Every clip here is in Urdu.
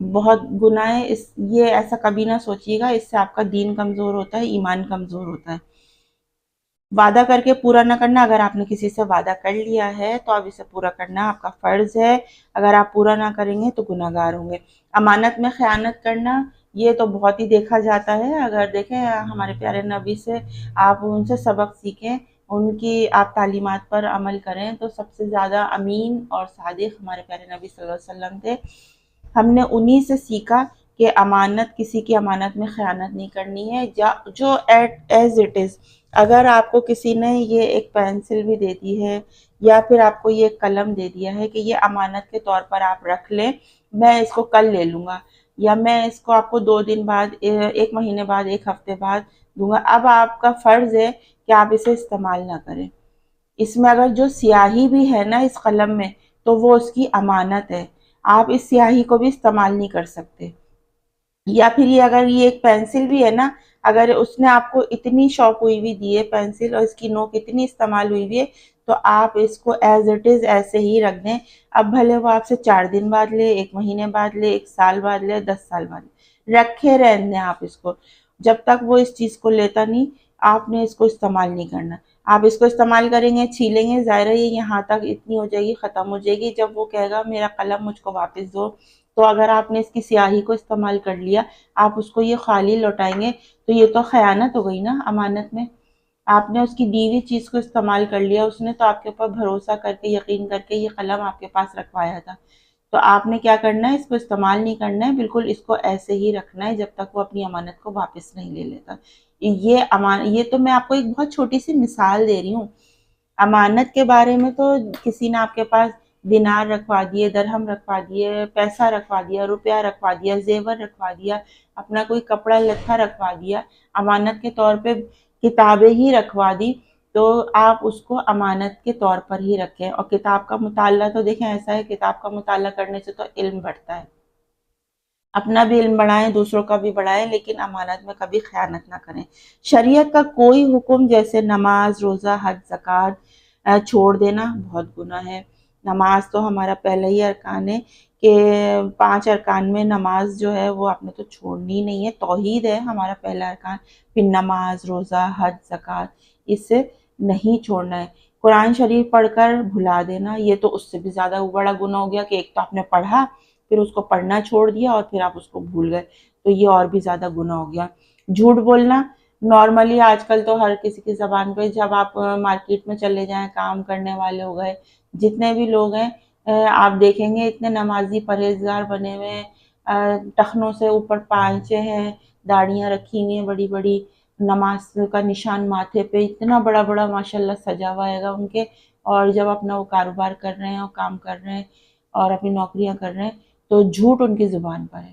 بہت گناہ ہے یہ ایسا کبھی نہ سوچیے گا، اس سے آپ کا دین کمزور ہوتا ہے، ایمان کمزور ہوتا ہے۔ وعدہ کر کے پورا نہ کرنا، اگر آپ نے کسی سے وعدہ کر لیا ہے تو اب اسے پورا کرنا آپ کا فرض ہے، اگر آپ پورا نہ کریں گے تو گناہ گار ہوں گے۔ امانت میں خیانت کرنا یہ تو بہت ہی دیکھا جاتا ہے، اگر دیکھیں ہمارے پیارے نبی سے آپ ان سے سبق سیکھیں، ان کی آپ تعلیمات پر عمل کریں، تو سب سے زیادہ امین اور صادق ہمارے پیارے نبی صلی اللہ علیہ وسلم تھے۔ ہم نے انہی سے سیکھا کہ امانت، کسی کی امانت میں خیانت نہیں کرنی ہے، جو ایز اٹ از، اگر آپ کو کسی نے یہ ایک پینسل بھی دے دی ہے یا پھر آپ کو یہ ایک قلم دے دیا ہے کہ یہ امانت کے طور پر آپ رکھ لیں، میں اس کو کل لے لوں گا، یا میں اس کو آپ کو 2 دن بعد، 1 مہینے بعد، 1 ہفتے بعد دوں گا، اب آپ کا فرض ہے کہ آپ اسے استعمال نہ کریں۔ اس میں اگر جو سیاہی بھی ہے نا اس قلم میں، تو وہ اس کی امانت ہے، آپ اس سیاہی کو بھی استعمال نہیں کر سکتے۔ یا پھر یہ اگر یہ ایک پینسل بھی ہے نا، اگر اس نے آپ کو اتنی شوق ہوئی ہوئی دی ہے پینسل، اور اس کی نوک اتنی استعمال ہوئی ہوئی ہے، تو آپ اس کو ایز اٹ از ایسے ہی رکھ دیں، اب بھلے وہ آپ سے 4 دن بعد لے، 1 مہینے بعد لے، 1 سال بعد لے، 10 سال بعد لے، رکھے رہنے دیں آپ اس کو، جب تک وہ اس چیز کو لیتا نہیں آپ نے اس کو استعمال نہیں کرنا۔ آپ اس کو استعمال کریں گے، چھیلیں گے، ظاہر ہے یہ یہاں تک اتنی ہو جائے گی، ختم ہو جائے گی، جب وہ کہے گا میرا قلم مجھ کو واپس دو، تو اگر آپ نے اس کی سیاہی کو استعمال کر لیا، آپ اس کو یہ خالی لوٹائیں گے، تو یہ تو خیانت ہو گئی نا امانت میں۔ آپ نے اس کی دی ہوئی چیز کو استعمال کر لیا، اس نے تو آپ کے اوپر بھروسہ کر کے، یقین کر کے یہ قلم آپ کے پاس رکھوایا تھا، تو آپ نے کیا کرنا ہے، اس کو استعمال نہیں کرنا ہے، بالکل اس کو ایسے ہی رکھنا ہے جب تک وہ اپنی امانت کو واپس نہیں لے لیتا۔ یہ تو میں آپ کو ایک بہت چھوٹی سی مثال دے رہی ہوں۔ امانت کے بارے میں تو کسی نے آپ کے پاس دینار رکھوا دیے، درہم رکھوا دیے، پیسہ رکھوا دیا، روپیہ رکھوا دیا، زیور رکھوا دیا، اپنا کوئی کپڑا لتھا رکھوا دیا، امانت کے طور پہ کتابیں ہی رکھوا دی، تو آپ اس کو امانت کے طور پر ہی رکھیں۔ اور کتاب کا مطالعہ تو دیکھیں ایسا ہے، کتاب کا مطالعہ کرنے سے تو علم بڑھتا ہے، اپنا بھی علم بڑھائیں، دوسروں کا بھی بڑھائیں، لیکن امانت میں کبھی خیانت نہ کریں۔ شریعت کا کوئی حکم جیسے نماز، روزہ، حج، زکوٰۃ چھوڑ دینا بہت گناہ ہے۔ نماز تو ہمارا پہلا ہی ارکان ہے کہ 5 ارکان میں نماز جو ہے وہ آپ نے تو چھوڑنی نہیں ہے، توحید ہے ہمارا پہلا ارکان، پھر نماز، روزہ، حج، زکوٰۃ، اس سے نہیں چھوڑنا ہے۔ قرآن شریف پڑھ کر بھلا دینا، یہ تو اس سے بھی زیادہ بڑا گناہ ہو گیا کہ ایک تو آپ نے پڑھا، پھر اس کو پڑھنا چھوڑ دیا، اور پھر آپ اس کو بھول گئے، تو یہ اور بھی زیادہ گناہ ہو گیا۔ جھوٹ بولنا نارملی آج کل تو ہر کسی کی زبان پہ، جب آپ مارکیٹ میں چلے جائیں، کام کرنے والے ہو گئے، جتنے بھی لوگ ہیں، آپ دیکھیں گے اتنے نمازی پرہیزگار بنے ہوئے ہیں، ٹخنوں سے اوپر پائچے ہیں، داڑیاں رکھی ہوئی ہیں بڑی بڑی، نماز کا نشان ماتھے پہ اتنا بڑا بڑا ماشاءاللہ سجا ہوا ہے گا ان کے، اور جب اپنا وہ کاروبار کر رہے ہیں اور کام کر رہے ہیں اور اپنی نوکریاں کر رہے ہیں، تو جھوٹ ان کی زبان پر ہے،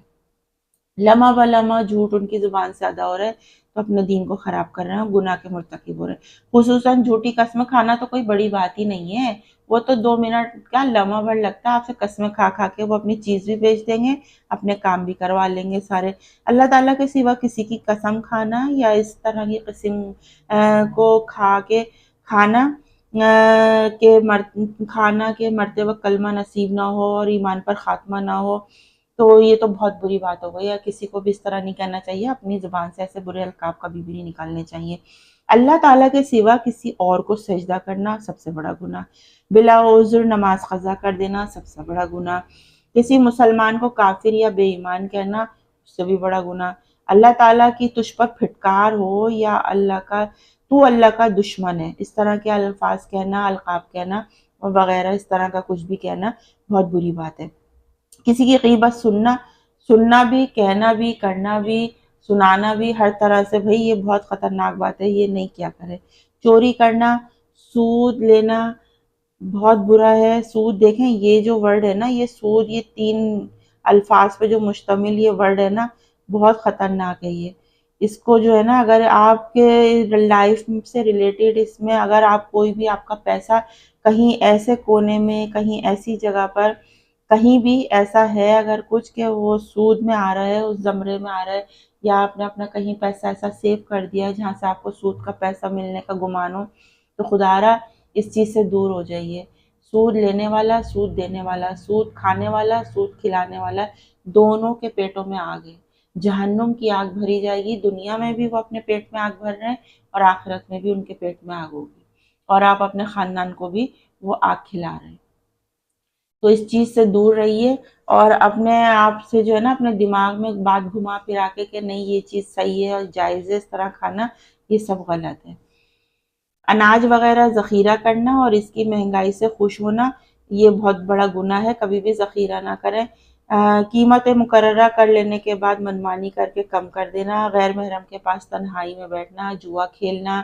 لمحہ بلمحہ جھوٹ ان کی زبان سے ادا ہو رہا ہے، تو اپنے دین کو خراب کر رہے ہیں، گناہ کے مرتکب ہو رہے ہیں۔ خصوصاً جھوٹی قسمیں کھانا تو کوئی بڑی بات ہی نہیں ہے، وہ تو 2 منٹ کیا لمحہ بھر لگتا ہے، آپ سے قسمیں کھا کھا کے وہ اپنی چیز بھی بیچ دیں گے، اپنے کام بھی کروا لیں گے سارے۔ اللہ تعالیٰ کے سوا کسی کی قسم کھانا یا اس طرح کی قسم کو کھا کے کھانا کھانا کے مرتے وقت کلمہ نصیب نہ ہو اور ایمان پر خاتمہ نہ ہو، تو یہ تو بہت بری بات ہو گئی، یا کسی کو بھی اس طرح نہیں کہنا چاہیے، اپنی زبان سے ایسے برے القاب کبھی بھی نہیں نکالنے چاہیے۔ اللہ تعالیٰ کے سوا کسی اور کو سجدہ کرنا سب سے بڑا گناہ، بلا عذر نماز قضا کر دینا سب سے بڑا گناہ، کسی مسلمان کو کافر یا بے ایمان کہنا اس سے بھی بڑا گناہ، اللہ تعالیٰ کی تجھ پر پھٹکار ہو یا اللہ کا دشمن ہے، اس طرح کے الفاظ کہنا، القاب کہنا وغیرہ، اس طرح کا کچھ بھی کہنا بہت بری بات ہے۔ کسی کی غیبت سننا بھی، کہنا بھی، کرنا بھی، سنانا بھی، ہر طرح سے بھئی یہ بہت خطرناک بات ہے، یہ نہیں کیا کرے۔ چوری کرنا، سود لینا بہت برا ہے۔ سود دیکھیں یہ جو ورڈ ہے نا، یہ سود، یہ 3 الفاظ پہ جو مشتمل یہ ورڈ ہے نا، بہت خطرناک ہے یہ۔ اس کو جو ہے نا، اگر آپ کے لائف سے ریلیٹڈ اس میں اگر آپ کوئی بھی آپ کا پیسہ کہیں ایسے کونے میں، کہیں ایسی جگہ پر، کہیں بھی ایسا ہے اگر کچھ کہ وہ سود میں آ رہا ہے، اس زمرے میں آ رہا ہے، یا آپ نے اپنا کہیں پیسہ ایسا سیو کر دیا ہے جہاں سے آپ کو سود کا پیسہ ملنے کا گمان ہو، تو خدا را اس چیز سے دور ہو جائیے۔ سود لینے والا، سود دینے والا، سود کھانے والا، سود کھلانے والا، دونوں کے پیٹوں میں آگ ہے۔ جہنم کی آگ بھری جائے گی، دنیا میں بھی وہ اپنے پیٹ میں آگ بھر رہے ہیں اور آخرت میں بھی ان کے پیٹ میں آگ ہوگی، اور آپ اپنے خاندان کو بھی وہ آگ کھلا رہے ہیں۔ تو اس چیز سے دور رہیے، اور اپنے آپ سے جو ہے نا اپنے دماغ میں بات گھما پھرا کے کہ نہیں یہ چیز صحیح ہے اور جائز ہے اس طرح کھانا، یہ سب غلط ہے۔ اناج وغیرہ ذخیرہ کرنا اور اس کی مہنگائی سے خوش ہونا، یہ بہت بڑا گناہ ہے، کبھی بھی ذخیرہ نہ کریں۔ قیمتیں مقررہ کر لینے کے بعد منمانی کر کے کم کر دینا، غیر محرم کے پاس تنہائی میں بیٹھنا، جوا کھیلنا،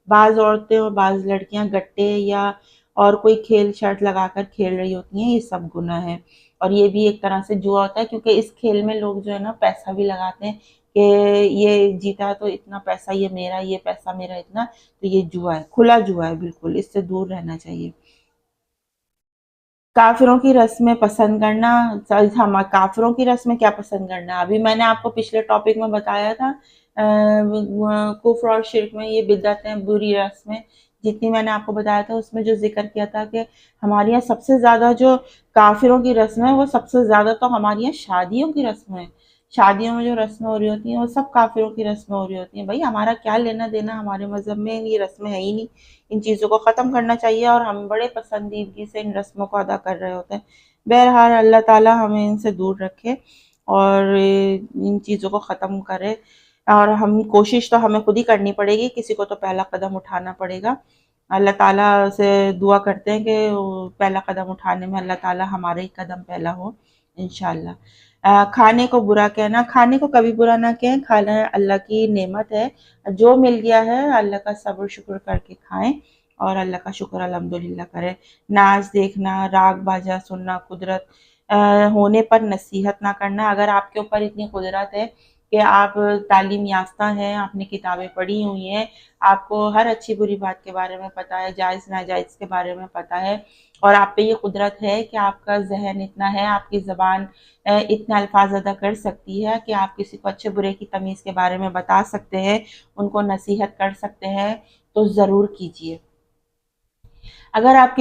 بعض عورتیں اور بعض لڑکیاں گٹے یا اور کوئی کھیل شرط لگا کر کھیل رہی ہوتی ہیں، یہ سب گناہ ہے، اور یہ بھی ایک طرح سے جوا ہوتا ہے، کیونکہ اس کھیل میں لوگ جو ہے نا پیسہ بھی لگاتے ہیں کہ یہ جیتا تو اتنا پیسہ یہ میرا، یہ پیسہ میرا اتنا، تو یہ جوا ہے، کھلا جوا ہے، بالکل اس سے دور رہنا چاہیے۔ کافروں کی رسمیں پسند کرنا، ہم کافروں کی رسمیں کیا پسند کرنا، ابھی میں نے آپ کو پچھلے ٹاپک میں بتایا تھا، کفر اور شرک میں یہ بدعتیں، بری رسمیں جتنی میں نے آپ کو بتایا تھا، اس میں جو ذکر کیا تھا کہ ہمارے یہاں سب سے زیادہ جو کافروں کی رسمیں، وہ سب سے زیادہ تو ہمارے یہاں شادیوں کی رسمیں، شادیوں میں جو رسمیں ہو رہی ہوتی ہیں وہ سب کافروں کی رسمیں ہو رہی ہوتی ہیں۔ بھائی ہمارا کیا لینا دینا، ہمارے مذہب میں یہ رسمیں ہے ہی نہیں، ان چیزوں کو ختم کرنا چاہیے، اور ہم بڑے پسندیدگی سے ان رسموں کو ادا کر رہے ہوتے ہیں۔ بہرحال اللہ تعالیٰ ہمیں ان سے دور رکھے اور ان چیزوں کو ختم کرے، اور ہم کوشش تو ہمیں خود ہی کرنی پڑے گی، کسی کو تو پہلا قدم اٹھانا پڑے گا۔ اللہ تعالیٰ سے دعا کرتے ہیں کہ پہلا قدم اٹھانے میں اللہ تعالیٰ ہمارا ہی قدم پہلا ہو انشاءاللہ۔ کھانے کو برا کہنا، کھانے کو کبھی برا نہ کہیں، کھانا اللہ کی نعمت ہے، جو مل گیا ہے اللہ کا صبر شکر کر کے کھائیں، اور اللہ کا شکر الحمدللہ کریں۔ ناچ دیکھنا، راگ باجا سننا، قدرت ہونے پر نصیحت نہ کرنا، اگر آپ کے اوپر اتنی قدرت ہے کہ آپ تعلیم یافتہ ہیں، آپ نے کتابیں پڑھی ہوئی ہیں، آپ کو ہر اچھی بری بات کے بارے میں پتہ ہے، جائز ناجائز کے بارے میں پتہ ہے، اور آپ پہ یہ قدرت ہے کہ آپ کا ذہن اتنا ہے، آپ کی زبان اتنا الفاظ ادا کر سکتی ہے کہ آپ کسی کو اچھے برے کی تمیز کے بارے میں بتا سکتے ہیں، ان کو نصیحت کر سکتے ہیں، تو ضرور کیجیے۔ اگر آپ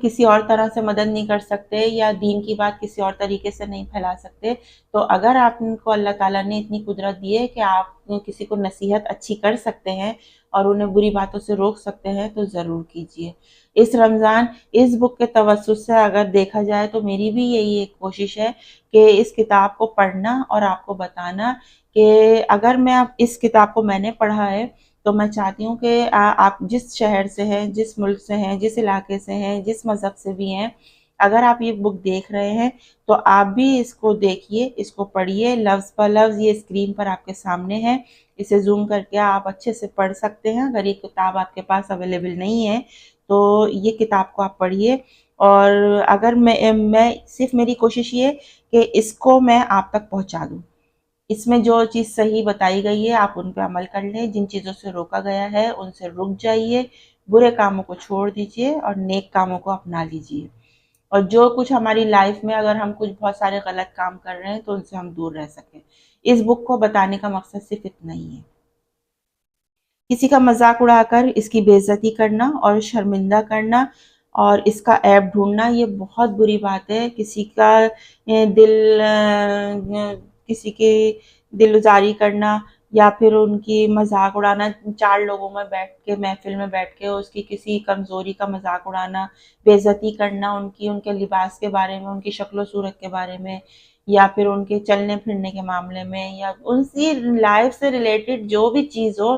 کسی اور طرح سے مدد نہیں کر سکتے یا دین کی بات کسی اور طریقے سے نہیں پھیلا سکتے، تو اگر آپ کو اللہ تعالیٰ نے اتنی قدرت دی ہے کہ آپ کسی کو نصیحت اچھی کر سکتے ہیں اور انہیں بری باتوں سے روک سکتے ہیں، تو ضرور کیجیے۔ اس رمضان اس بک کے توسط سے اگر دیکھا جائے تو میری بھی یہی ایک کوشش ہے کہ اس کتاب کو پڑھنا اور آپ کو بتانا کہ اگر اس کتاب کو میں نے پڑھا ہے، تو میں چاہتی ہوں کہ آپ جس شہر سے ہیں، جس ملک سے ہیں، جس علاقے سے ہیں، جس مذہب سے بھی ہیں، اگر آپ یہ بک دیکھ رہے ہیں تو آپ بھی اس کو دیکھیے، اس کو پڑھیے، لفظ پر لفظ یہ اسکرین پر آپ کے سامنے ہے، اسے زوم کر کے آپ اچھے سے پڑھ سکتے ہیں۔ اگر یہ کتاب آپ کے پاس اویلیبل نہیں ہے تو یہ کتاب کو آپ پڑھیے، اور اگر میں صرف میری کوشش یہ کہ اس کو میں آپ تک پہنچا دوں، اس میں جو چیز صحیح بتائی گئی ہے آپ ان پہ عمل کر لیں، جن چیزوں سے روکا گیا ہے ان سے رک جائیے، برے کاموں کو چھوڑ دیجیے اور نیک کاموں کو اپنا لیجیے، اور جو کچھ ہماری لائف میں اگر ہم کچھ بہت سارے غلط کام کر رہے ہیں تو ان سے ہم دور رہ سکیں۔ اس بک کو بتانے کا مقصد صرف اتنا ہی ہے۔ کسی کا مذاق اڑا کر اس کی بے عزتی کرنا اور شرمندہ کرنا اور اس کا عیب ڈھونڈنا، یہ بہت بری بات ہے۔ کسی کا دل کسی کے دل ازاری کرنا یا پھر ان کی مذاق اڑانا، چار لوگوں میں بیٹھ کے، محفل میں بیٹھ کے اس کی کسی کمزوری کا مذاق اڑانا، بے عزتی کرنا ان کے لباس کے بارے میں، ان کی شکل و صورت کے بارے میں، یا پھر ان کے چلنے پھرنے کے معاملے میں، یا ان کی لائف سے ریلیٹڈ جو بھی چیز ہو،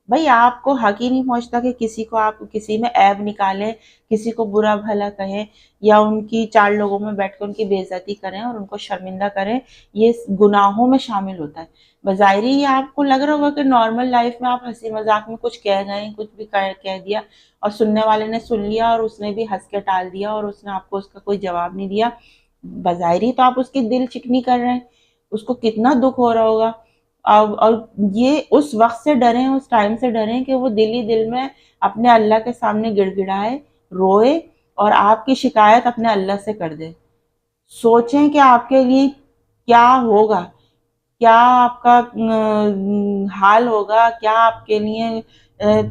بھئی آپ کو حق ہی نہیں پہنچتا کہ کسی کو آپ کسی میں عیب نکالیں، کسی کو برا بھلا کہیں، یا ان کی چار لوگوں میں بیٹھ کے ان کی بے عزتی کریں اور ان کو شرمندہ کریں۔ یہ گناہوں میں شامل ہوتا ہے۔ بظاہر یہ آپ کو لگ رہا ہوگا کہ نارمل لائف میں آپ ہنسی مذاق میں کچھ کہہ گئے، کچھ بھی کہہ دیا اور سننے والے نے سن لیا اور اس نے بھی ہنس کے ٹال دیا اور اس نے آپ کو اس کا کوئی جواب نہیں دیا، بظاہر تو آپ اس کی دل چکنی کر رہے ہیں، اس کو کتنا دکھ ہو رہا ہوگا۔ اور یہ اس وقت سے ڈریں، اس ٹائم سے ڈریں کہ وہ دل ہی دل میں اپنے اللہ کے سامنے گڑ گڑائے، روئے اور آپ کی شکایت اپنے اللہ سے کر دے۔ سوچیں کہ آپ کے لیے کیا ہوگا، کیا آپ کا حال ہوگا، کیا آپ کے لیے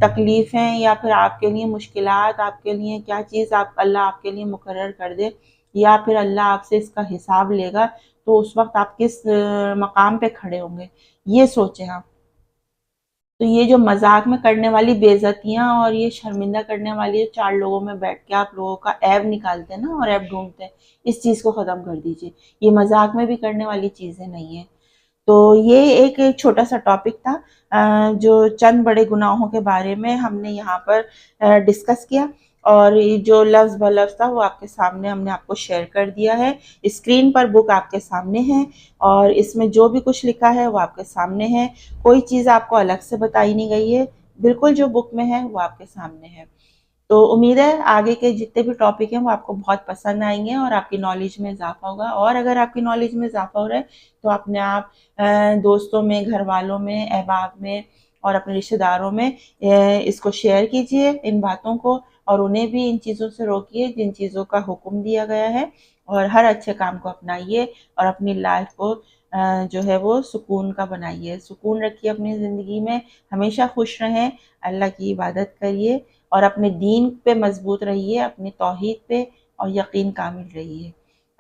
تکلیفیں یا پھر آپ کے لیے مشکلات، آپ کے لیے کیا چیز اللہ آپ کے لیے مقرر کر دے، یا پھر اللہ آپ سے اس کا حساب لے گا، تو اس وقت آپ کس مقام پہ کھڑے ہوں گے، یہ سوچیں آپ۔ تو یہ جو مذاق میں کرنے والی بے عزتیاں اور یہ شرمندہ کرنے والی چار لوگوں میں بیٹھ کے آپ لوگوں کا عیب نکالتے ہیں نا اور عیب ڈھونڈتے ہیں، اس چیز کو ختم کر دیجئے، یہ مذاق میں بھی کرنے والی چیزیں نہیں ہیں۔ تو یہ ایک چھوٹا سا ٹاپک تھا جو چند بڑے گناہوں کے بارے میں ہم نے یہاں پر ڈسکس کیا، اور جو لفظ بلفظ تھا وہ آپ کے سامنے ہم نے آپ کو شیئر کر دیا ہے۔ اسکرین پر بک آپ کے سامنے ہے، اور اس میں جو بھی کچھ لکھا ہے وہ آپ کے سامنے ہے، کوئی چیز آپ کو الگ سے بتائی نہیں گئی ہے، بالکل جو بک میں ہے وہ آپ کے سامنے ہے۔ تو امید ہے آگے کے جتنے بھی ٹاپک ہیں وہ آپ کو بہت پسند آئیں گے اور آپ کی نالج میں اضافہ ہوگا، اور اگر آپ کی نالج میں اضافہ ہو رہا ہے تو اپنے آپ دوستوں میں، گھر والوں میں، احباب میں اور اپنے رشتہ داروں میں اس کو شیئر کیجئے ان باتوں کو، اور انہیں بھی ان چیزوں سے روکیے جن چیزوں کا حکم دیا گیا ہے، اور ہر اچھے کام کو اپنائیے اور اپنی لائف کو جو ہے وہ سکون کا بنائیے، سکون رکھیے اپنی زندگی میں، ہمیشہ خوش رہیں، اللہ کی عبادت کریے اور اپنے دین پہ مضبوط رہیے، اپنی توحید پہ اور یقین کامل رہیے۔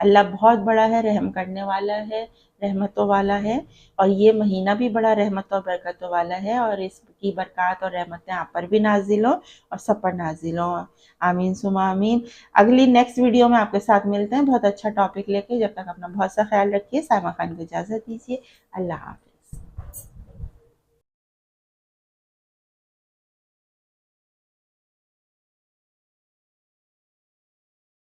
اللہ بہت بڑا ہے، رحم کرنے والا ہے، رحمتوں والا ہے، اور یہ مہینہ بھی بڑا رحمتوں اور برکتوں والا ہے، اور اس کی برکات اور رحمتیں آپ پر بھی نازل ہوں اور سب پر نازل ہوں۔ آمین ثم آمین۔ اگلی نیکسٹ ویڈیو میں آپ کے ساتھ ملتے ہیں بہت اچھا ٹاپک لے کے، جب تک اپنا بہت سا خیال رکھیے، سائمہ خان کو اجازت دیجیے، اللہ حافظ۔